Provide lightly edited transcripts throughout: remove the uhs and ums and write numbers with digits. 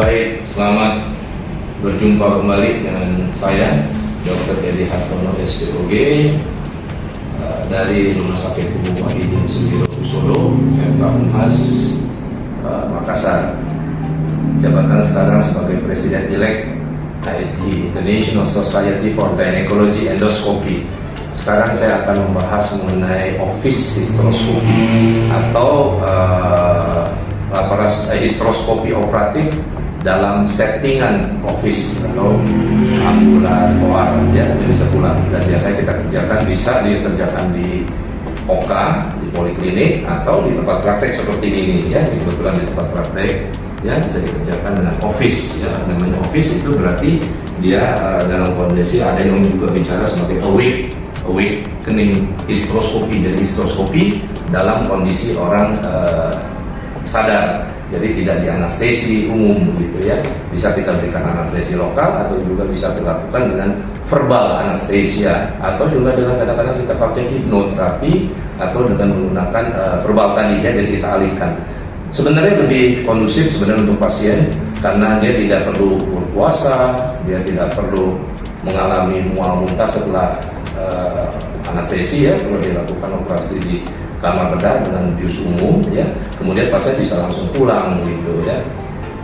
Baik, selamat berjumpa kembali dengan saya Dr. Edi Hartono SPOG dari Rumah Sakit Umum Wahidin Sudirohusodo, FK Unhas, Makassar. Jabatan sekarang sebagai Presiden-elek ISG International Society for Gynecology Endoscopy. Sekarang saya akan membahas mengenai office hysteroscopy atau hysteroscopy operatif dalam settingan office atau ambulatoar, ya, jadi sebulan. Dan biasanya kita kerjakan, bisa dikerjakan di OK, di poliklinik, atau di tempat praktek seperti ini, ya. Kebetulan di tempat praktek, ya, bisa dikerjakan dengan office, ya. Namanya office itu berarti dia dalam kondisi, ada yang juga bicara sebagai awakening hysteroscopy. Jadi hysteroscopy dalam kondisi orang sadar, jadi tidak di anestesi umum begitu, ya. Bisa kita berikan anestesi lokal atau juga bisa dilakukan dengan verbal anestesia, atau juga dengan kadang-kadang kita pakai hipnoterapi atau dengan menggunakan verbal tadi, ya. Jadi kita alihkan. Sebenarnya lebih kondusif sebenarnya untuk pasien karena dia tidak perlu berpuasa, dia tidak perlu mengalami mual muntah setelah anestesi, ya. Kalau dilakukan operasi di kamar bedah dengan bius umum, ya, kemudian pasien bisa langsung pulang gitu, ya.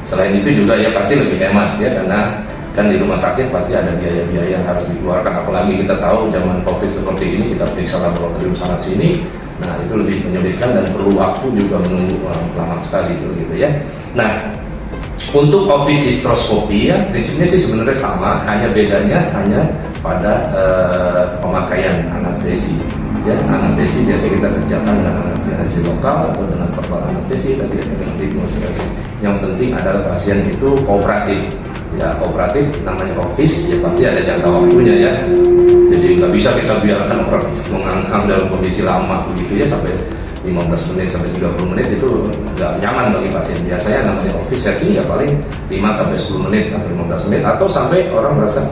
Selain itu juga, ya, pasti lebih hemat, ya, karena kan di rumah sakit pasti ada biaya-biaya yang harus dikeluarkan, apalagi kita tahu zaman COVID seperti ini, kita periksa laboratorium sana sini. Nah, itu lebih menyulitkan dan perlu waktu juga menunggu lama sekali gitu, ya. Nah, untuk office hysteroscopy, ya, prinsipnya sih sebenarnya sama, hanya bedanya pada pemakaian anestesi. Ya, anestesi biasa kita kerjakan dengan anestesi lokal atau dengan verbal anestesi, tadi dengan hipnosis. Yang penting adalah pasien itu kooperatif. Ya, kooperatif namanya office, ya pasti ada jangka waktunya, ya. Jadi nggak bisa kita biarkan orang mengangkang dalam kondisi lama begitu, ya, sampai 15 menit sampai 30 menit itu nggak nyaman bagi pasien. Biasanya namanya office setting ya paling 5 sampai 10 menit atau 15 menit, atau sampai orang merasa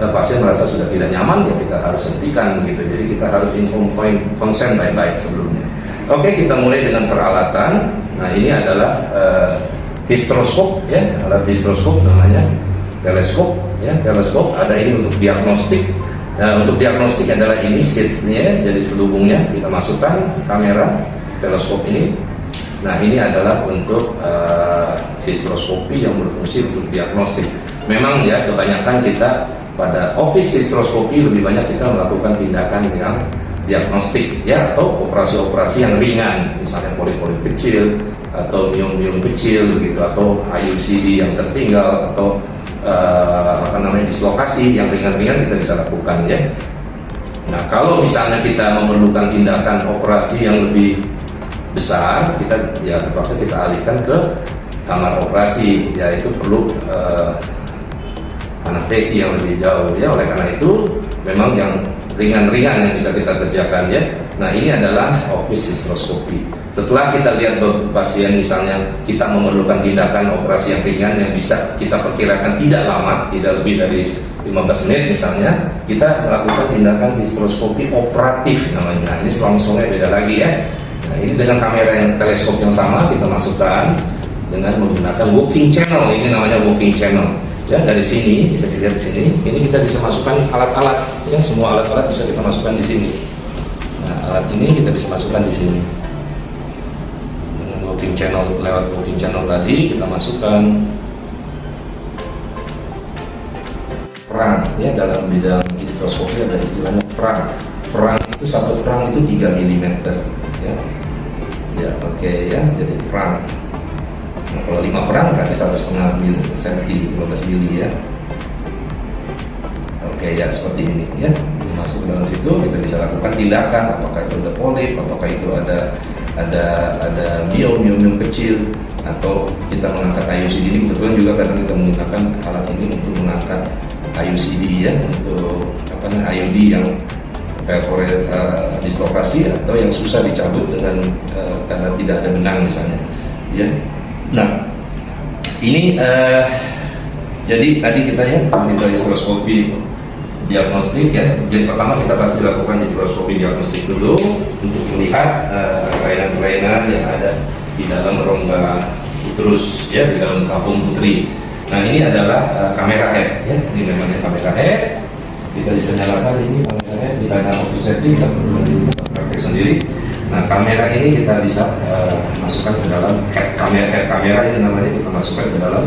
pasien merasa sudah tidak nyaman, ya kita harus hentikan begitu. Jadi kita harus inform consent baik-baik sebelumnya. Oke, kita mulai dengan peralatan. Nah, ini adalah hysteroscope, ya, alat hysteroscope namanya teleskop, ya. Teleskop ada ini untuk diagnostik. Nah, untuk diagnostik adalah ini sheath-nya, jadi selubungnya kita masukkan kamera teleskop ini. Nah, ini adalah untuk hysteroscopy yang berfungsi untuk diagnostik. Memang, ya, kebanyakan kita pada office hysteroscopy lebih banyak kita melakukan tindakan yang diagnostik, ya, atau operasi-operasi yang ringan, misalnya polip-polip kecil atau miom-miom kecil begitu, atau IUCD yang tertinggal, atau dislokasi yang ringan-ringan kita bisa lakukan, ya. Nah, kalau misalnya kita memerlukan tindakan operasi yang lebih besar, kita, ya, terpaksa kita alihkan ke kamar operasi, yaitu perlu anestesi yang lebih jauh, ya. Oleh karena itu memang yang ringan-ringan yang bisa kita kerjakan, ya. Nah, ini adalah office hysteroscopy. Setelah kita lihat pasien, misalnya kita memerlukan tindakan operasi yang ringan yang bisa kita perkirakan tidak lama, tidak lebih dari 15 menit misalnya, kita melakukan tindakan hysteroscopy operatif namanya. Nah, ini selongsongnya beda lagi, ya. Nah, ini dengan kamera yang teleskop yang sama kita masukkan dengan menggunakan walking channel. Ini namanya walking channel. Ya, dari sini bisa dilihat di sini. Ini kita bisa masukkan alat-alat, ya, semua alat-alat bisa kita masukkan di sini. Nah, alat ini kita bisa masukkan di sini. Dengan walking channel, lewat walking channel tadi kita masukkan frang, ya. Dalam bidang hysteroscopy ada istilahnya frang. Frang itu, satu frang itu 3 mm, ya. Ya, oke, ya. Jadi frang. Nah, kalau 5 frang berarti 1,5 cm, 15 mili, ya. Oke, ya, seperti ini, ya. Masuk ke dalam situ kita bisa lakukan tindakan, apakah itu ada polip, apakah itu ada miom kecil, atau kita mengangkat IUCD. Ini kebetulan juga kadang kita menggunakan alat ini untuk mengangkat IUCD, ya, untuk IUD yang perforat dislokasi atau yang susah dicabut dengan karena tidak ada benang misalnya, ya. Nah, ini jadi tadi kita, ya, monitor hysteroscopy diagnostik, ya. Jadi pertama kita pasti lakukan hysteroscopy diagnostik dulu untuk melihat kelainan-kelainan yang ada di dalam rongga uterus, ya, di dalam kafum putri. Nah ini adalah kamera head ya, ini namanya kamera head. Kita bisa nyalakan ini kamera head di kanan office setting, kita perlu pakai sendiri. Nah kamera ini kita bisa masukkan ke dalam head kamera ini namanya, kita masukkan ke dalam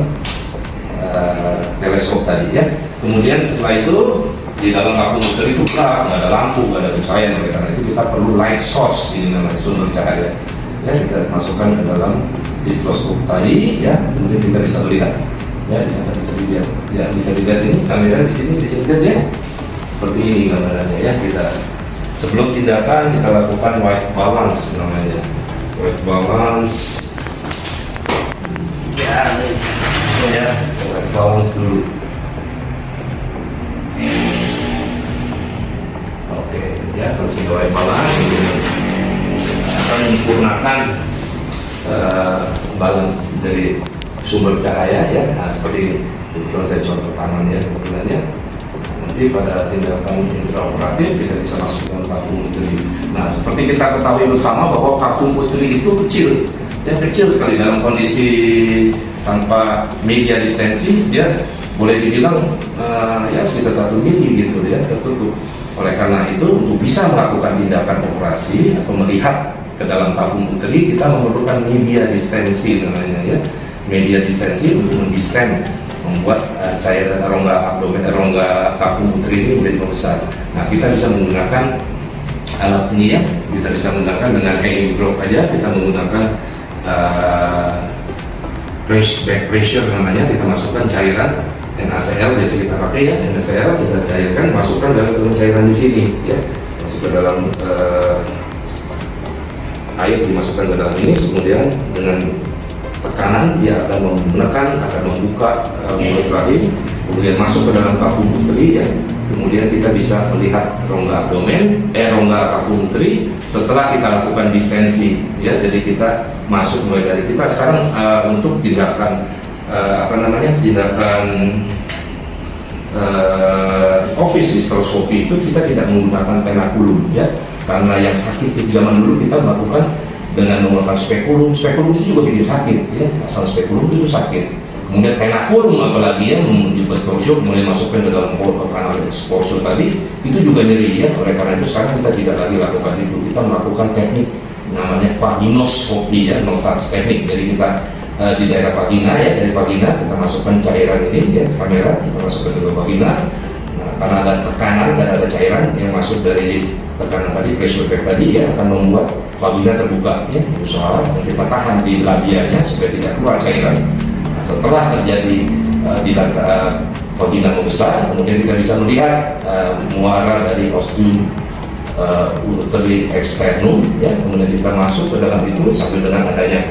teleskop tadi ya. Kemudian setelah itu di dalam vakum muter itu gelap, nggak ada lampu, nggak ada cahaya, karena itu kita perlu light source, ini namanya sumber cahaya. Ya kita masukkan ke dalam distroskop tadi ya, kemudian kita bisa melihat. Ya, di sana bisa dilihat. Ya, bisa dilihat ini kamera di sini bisa dilihat ya. Seperti ini gambarannya ya. Kita sebelum tindakan kita lakukan white balance namanya. White balance. Ya, ini ya, white balance dulu. Oke, ya, kalau sudah white balance ini akan menyempurnakan balance dari sumber cahaya ya. Nah seperti ini, kebetulan saya contoh tangannya kebetulan ya. Nanti pada tindakan intraoperatif kita bisa masukkan vakum putri. Nah seperti kita ketahui bersama bahwa vakum putri itu kecil ya, kecil sekali dalam kondisi tanpa media distensi, dia boleh dibilang ya sekitar 1 mili gitu ya, tertutup. Oleh karena itu untuk bisa melakukan tindakan operasi atau melihat ke dalam vakum putri, kita memerlukan media distensi namanya ya. Media distensi untuk mendisten, membuat cairan rongga abdomen, rongga vakum putri ini menjadi membesar. Nah kita bisa menggunakan alat ini ya, kita bisa menggunakan dengan hanging drop aja, kita menggunakan back pressure namanya, kita masukkan cairan NaCl biasa kita pakai ya, NaCl kita cairkan, masukkan dalam cairan di sini ya, masuk ke dalam air, dimasukkan ke dalam ini, kemudian dengan tekanan dia akan menekan, akan membuka mulut rahim, kemudian masuk ke dalam vakum putri ya. Kemudian kita bisa melihat rongga abdomen, rongga vakum putri setelah kita lakukan distensi ya. Jadi kita masuk mulai dari kita sekarang untuk tindakan tindakan office hysteroscopy itu kita tidak menggunakan penakulum ya, karena yang sakit di zaman dulu kita melakukan dengan menggunakan spekulum. Spekulum itu juga bikin sakit ya, asal spekulum itu sakit. Kemudian penakulum apalagi ya, menjemput porsio, mulai masukkan ke dalam kanal porsio tadi, itu juga nyeri ya. Oleh karena itu sekarang kita tidak lagi lakukan itu, kita melakukan teknik namanya vaginoskopi ya, no-touch teknik. Jadi kita di daerah vagina ya, dari vagina kita masukkan cairan ini ya, kamera kita masukkan ke dalam vagina. Nah, karena ada tekanan dan ada cairan yang masuk dari tekanan tadi, pressure effect tadi ya, akan membuat vagina terbuka ya, usaha kita tahan di labianya supaya tidak keluar cairan. Nah, setelah terjadi di vagina membesar, kemudian kita bisa melihat muara dari ostium uteri externum ya, kemudian kita masuk ke dalam itu sambil dengan adanya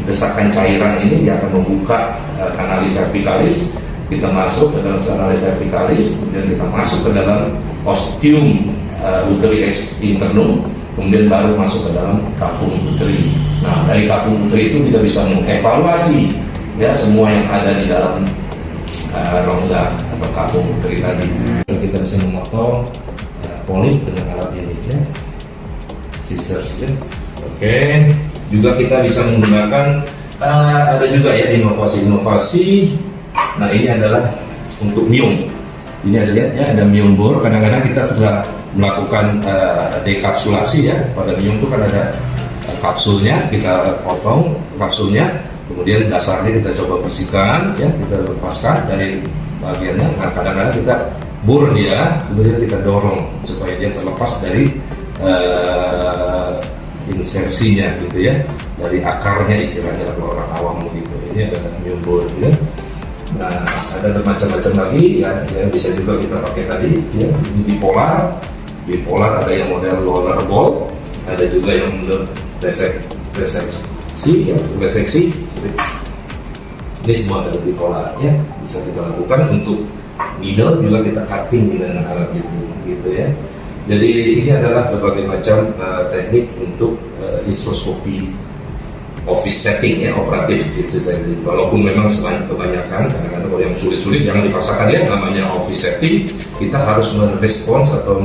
desakan cairan ini dia akan membuka kanalis cervicalis, kita masuk ke dalam kanalis cervicalis, kemudian kita masuk ke dalam ostium uteri internum, kemudian baru masuk ke dalam vakum putri. Nah dari vakum putri itu kita bisa mengevaluasi ya semua yang ada di dalam rongga atau vakum putri tadi. Kita bisa memotong polip dengan alat ini ya, scissors ya. Oke, juga kita bisa menggunakan ada juga ya inovasi. Nah ini adalah untuk miom. Ini ada lihat ya, ada miom bor. Kadang-kadang kita setelah melakukan dekapsulasi ya, pada miom itu kan ada kapsulnya, kita potong kapsulnya, kemudian dasarnya kita coba bersihkan ya, kita lepaskan dari bagiannya. Nah kadang-kadang kita bor dia, kemudian kita dorong supaya dia terlepas dari insersinya gitu ya, dari akarnya istilahnya kalau orang awam gitu. Ini ada miom bor ya. Nah, ada macam-macam lagi ya, bisa juga kita pakai tadi ya, ini bipolar ada yang model roller ball, ada juga yang model reseksi ya, reseksi. Ini semua ada bipolar ya, bisa kita lakukan. Untuk needle juga kita cutting dengan alat gitu ya. Jadi ini adalah berbagai macam teknik untuk hysteroscopy office setting ya, operatif istilahnya. Walaupun memang kebanyakan kadang-kadang kalau yang sulit-sulit jangan dipaksakan ya, namanya office setting kita harus merespons atau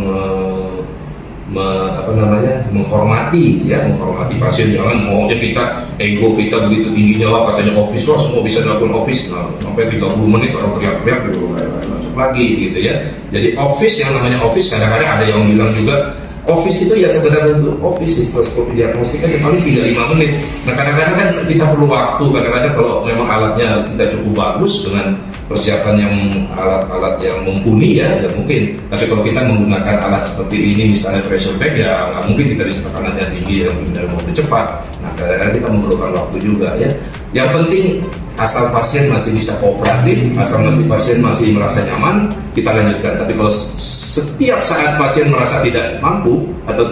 menghormati pasien. Jangan maunya ego kita begitu tingginya lah, katanya office wah semua bisa dilakukan office, nah sampai 30 menit orang teriak-teriak gitu masuk lagi gitu ya. Jadi office, yang namanya office kadang-kadang ada yang bilang juga office itu ya sekedar untuk office histoskopi diagnostik kan paling 3-5 menit. Nah kadang-kadang kan kita perlu waktu, kadang-kadang kalau memang alatnya kita cukup bagus dengan persiapan yang alat-alat yang mumpuni ya mungkin. Tapi kalau kita menggunakan alat seperti ini misalnya pressure tag ya nggak mungkin kita bisa tekanannya tinggi yang dalam waktu cepat. Nah kadang-kadang kita memerlukan waktu juga ya. Yang penting asal pasien masih bisa kooperatif, asal pasien masih merasa nyaman, kita lanjutkan. Tapi kalau setiap saat pasien merasa tidak mampu atau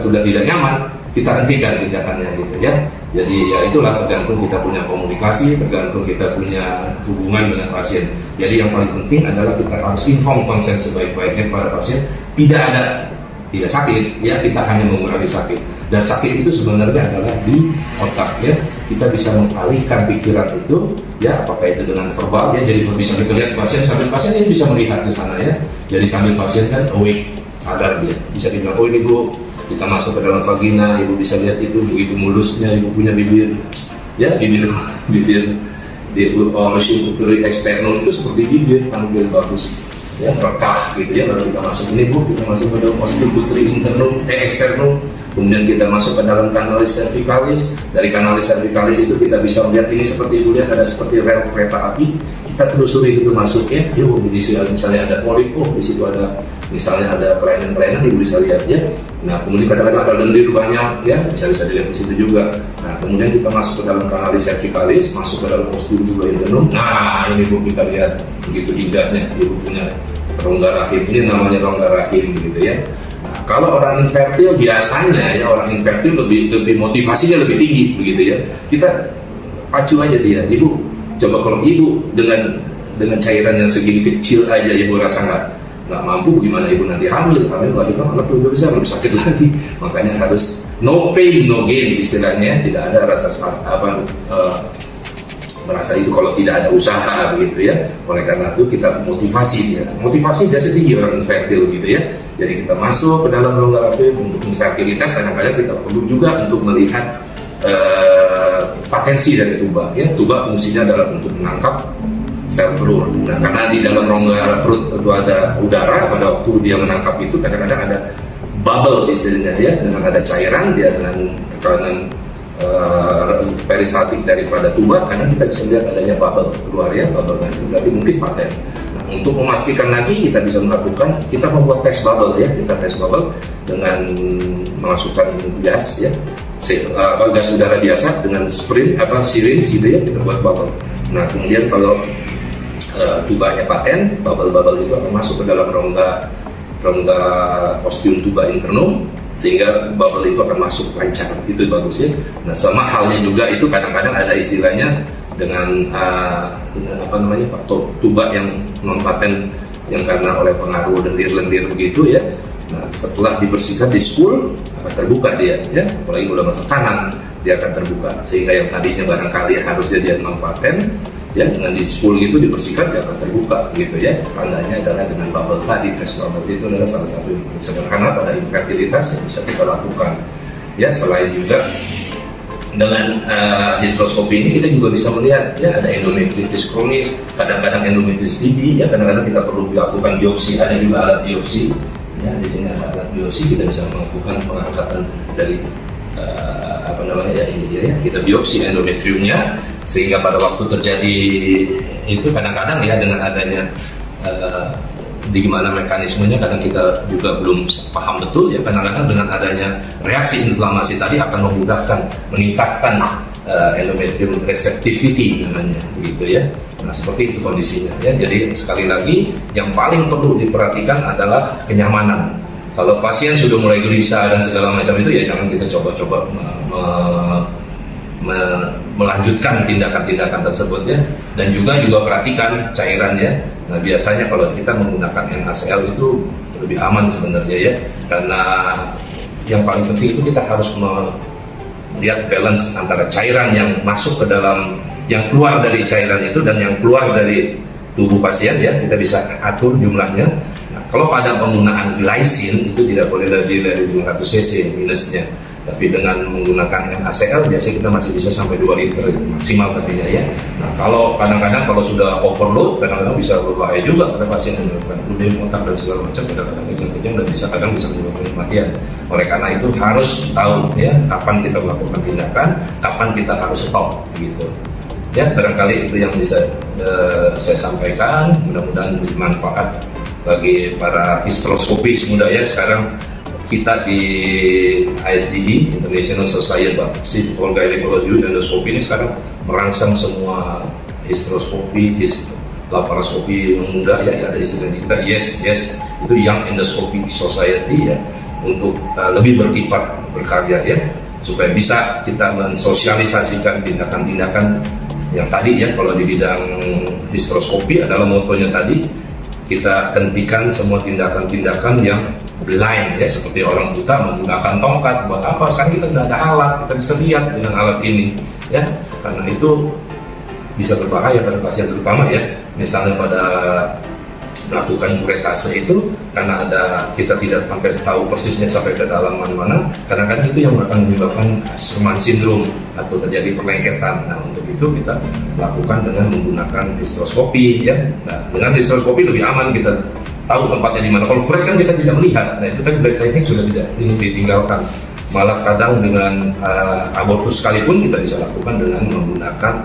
sudah tidak nyaman, kita hentikan tindakannya gitu ya. Jadi ya itulah, tergantung kita punya komunikasi, tergantung kita punya hubungan dengan pasien. Jadi yang paling penting adalah kita harus inform konsen sebaik-baiknya kepada pasien. Tidak sakit ya, kita hanya mengurangi sakit. Dan sakit itu sebenarnya adalah di otak ya. Kita bisa mengalihkan pikiran itu ya, apakah itu dengan verbal ya, jadi bisa kita lihat pasien sambil pasien ini bisa melihat ke sana ya. Jadi sambil pasien kan awake, sadar dia, bisa dibilang oh ini Bu, kita masuk ke dalam vagina, ibu bisa lihat itu begitu mulusnya, ibu punya bibir ya, bibir di osteoputri eksternal itu seperti bibir, tampil bagus ya, rekah gitu ya. Lalu kita masuk ini Bu, kita masuk ke dalam osteoputri eksternal, kemudian kita masuk ke dalam kanalis cervicalis. Dari kanalis cervicalis itu kita bisa melihat ini seperti ibu lihat ada seperti rel kereta api, kita telusuri situ masuk ya. Yuk di situ misalnya ada polip, oh di situ ada misalnya ada kelainan-kelainan, ibu bisa lihat ya. Nah kemudian kadang-kadang ada lendir banyak ya, bisa dilihat di situ juga. Nah kemudian kita masuk ke dalam kanalis cervicalis, masuk ke dalam osteoputri internum. Nah ini Bu, kita lihat begitu indahnya ibu punya rongga rahim, ini namanya rongga rahim gitu ya. Nah, kalau orang infertil biasanya ya, orang infertil lebih motivasinya lebih tinggi begitu ya. Kita pacu aja dia, ibu coba kalau ibu dengan cairan yang segini kecil aja ibu rasa nggak mampu, bagaimana ibu nanti hamil melahirkan anak lebih besar, lebih sakit lagi. Makanya harus no pain no gain istilahnya, tidak ada rasa merasa itu kalau tidak ada usaha begitu ya. Oleh karena itu kita motivasi biasa tinggi orang infertil gitu ya. Jadi kita masuk ke dalam rongga rahim untuk infertilitas, kadang-kadang kita perlu juga untuk melihat potensi dari tuba ya. Tuba fungsinya adalah untuk menangkap sel perut. Nah karena di dalam rongga perut itu ada udara, pada waktu dia menangkap itu kadang-kadang ada bubble istilahnya ya, dengan ada cairan dia dengan tekanan peristaltik daripada tuba, karena kita bisa lihat adanya bubble keluar ya, bubble itu berarti mungkin paten. Nah, untuk memastikan lagi kita bisa melakukan, kita membuat tes bubble ya, kita tes bubble dengan memasukkan gas ya, gas udara biasa dengan syringe gitu ya, kita buat bubble. Nah kemudian kalau tubanya paten, bubble-bubble itu akan masuk ke dalam rongga ostium tuba internum, sehingga bubble itu akan masuk lancar, itu bagus ya. Nah sama halnya juga itu kadang-kadang ada istilahnya dengan tuba yang non paten yang karena oleh pengaruh lendir-lendir begitu ya. Nah setelah dibersihkan di spool akan terbuka dia ya, apalagi mulai tekanan dia akan terbuka, sehingga yang tadinya barangkali harus jadi non paten ya, dengan di spool itu dibersihkan dia akan terbuka gitu ya. Tandanya adalah dengan bubble tadi, tes bubble itu adalah salah satu sederhana pada infertilitas yang bisa kita lakukan ya. Selain juga dengan histeroskopi ini kita juga bisa melihat ya, ada endometritis kronis, kadang-kadang endometritis TB ya, kadang-kadang kita perlu dilakukan biopsi, ada juga alat biopsi ya. Di sini ada alat biopsi, kita bisa melakukan pengangkatan dari ini dia ya, kita biopsi endometriumnya, sehingga pada waktu terjadi itu kadang-kadang ya dengan adanya di gimana mekanismenya kadang kita juga belum paham betul ya, kadang-kadang dengan adanya reaksi inflamasi tadi akan memudahkan meningkatkan endometrium receptivity namanya begitu ya. Nah seperti itu kondisinya ya. Jadi sekali lagi yang paling perlu diperhatikan adalah kenyamanan. Kalau pasien sudah mulai gelisah dan segala macam itu ya jangan kita coba-coba melanjutkan tindakan-tindakan tersebut ya. Dan juga perhatikan cairannya. Nah biasanya kalau kita menggunakan NaCl itu lebih aman sebenarnya ya, karena yang paling penting itu kita harus melihat balance antara cairan yang masuk ke dalam, yang keluar dari cairan itu dan yang keluar dari tubuh pasien ya, kita bisa atur jumlahnya. Nah, kalau pada penggunaan glycine itu tidak boleh lebih dari 500 cc minusnya. Tapi dengan menggunakan NaCl biasanya kita masih bisa sampai 2 liter maksimal tadinya ya. Nah, kalau kadang-kadang kalau sudah overload kadang-kadang bisa berbahaya juga pada pasien yang melakukan udem, otak dan segala macam, kadang-kadang kejang-kejang dan bisa kadang bisa menyebabkan kematian. Oleh karena itu harus tahu ya kapan kita melakukan tindakan, kapan kita harus stop gitu. Ya, barangkali itu yang bisa saya sampaikan. Mudah-mudahan bermanfaat bagi para histeroskopis muda ya. Sekarang kita di ISGE, International Society for Gynecology Endoscopy ini sekarang merangsang semua histeroskopi, laparoskopi yang muda ya, ada istilah kita yes itu Young Endoscopy Society ya, untuk lebih berkiprah berkarya ya, supaya bisa kita mensosialisasikan tindakan-tindakan yang tadi ya. Kalau di bidang histeroskopi adalah motonya tadi, kita hentikan semua tindakan-tindakan yang blind ya, seperti orang buta menggunakan tongkat buat apa. Sekarang kita sudah ada alat, kita bisa lihat dengan alat ini ya, karena itu bisa berbahaya pada pasien terutama ya. Misalnya pada melakukan kuretase itu, karena ada kita tidak sampai tahu persisnya sampai ke dalam mana-mana, kadang-kadang itu yang akan menyebabkan Asherman syndrome atau terjadi perlengketan. Nah, untuk itu kita lakukan dengan menggunakan hysteroscopy ya. Nah, dengan hysteroscopy lebih aman, kita tahu tempatnya di mana. Kalau kuret kan kita tidak melihat. Nah, itu kan dari teknik sudah tidak ini ditinggalkan. Malah kadang dengan abortus sekalipun kita bisa lakukan dengan menggunakan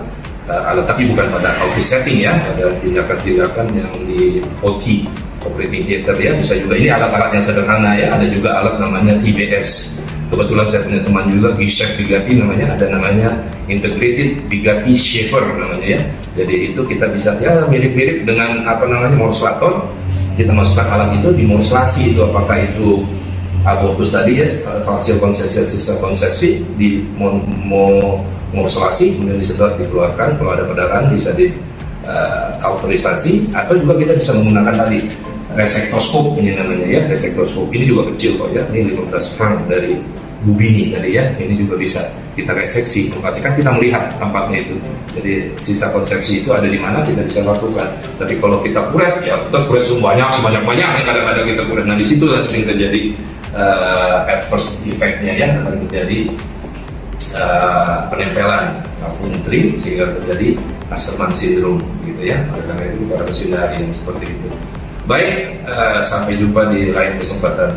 alat, tapi bukan pada office setting ya, pada tindakan-tindakan yang di OT, operating theater ya. Bisa juga, ini alat-alat yang sederhana ya. Ada juga alat namanya IBS. Kebetulan saya punya teman juga, Gisek Bigatti namanya, ada namanya Integrated Bigatti Shaver namanya ya. Jadi itu kita bisa ya mirip-mirip dengan apa namanya morslator. Kita masukkan alat itu, dimorslasi itu, apakah itu abortus tadi ya, hasil konsepsi di morslasi, kemudian disedot dikeluarkan. Kalau ada perdarahan bisa di kauterisasi, atau juga kita bisa menggunakan tadi resektoskop ini namanya ya. Resektoskop ini juga kecil kok ya, ini 15 franc dari Bubini tadi ya. Ini juga bisa kita reseksi, berarti kan kita melihat tempatnya itu. Jadi sisa konsepsi itu ada di mana kita bisa lakukan. Tapi kalau kita kuret ya, kita kuret sebanyak-banyaknya, kadang-kadang kita kuret. Nah, di situ sering terjadi adverse effect-nya ya, akan terjadi penempelan funtri sehingga terjadi Asherman syndrome gitu ya. Oleh karena itu kita harus hindari yang seperti itu. Baik, sampai jumpa di lain kesempatan.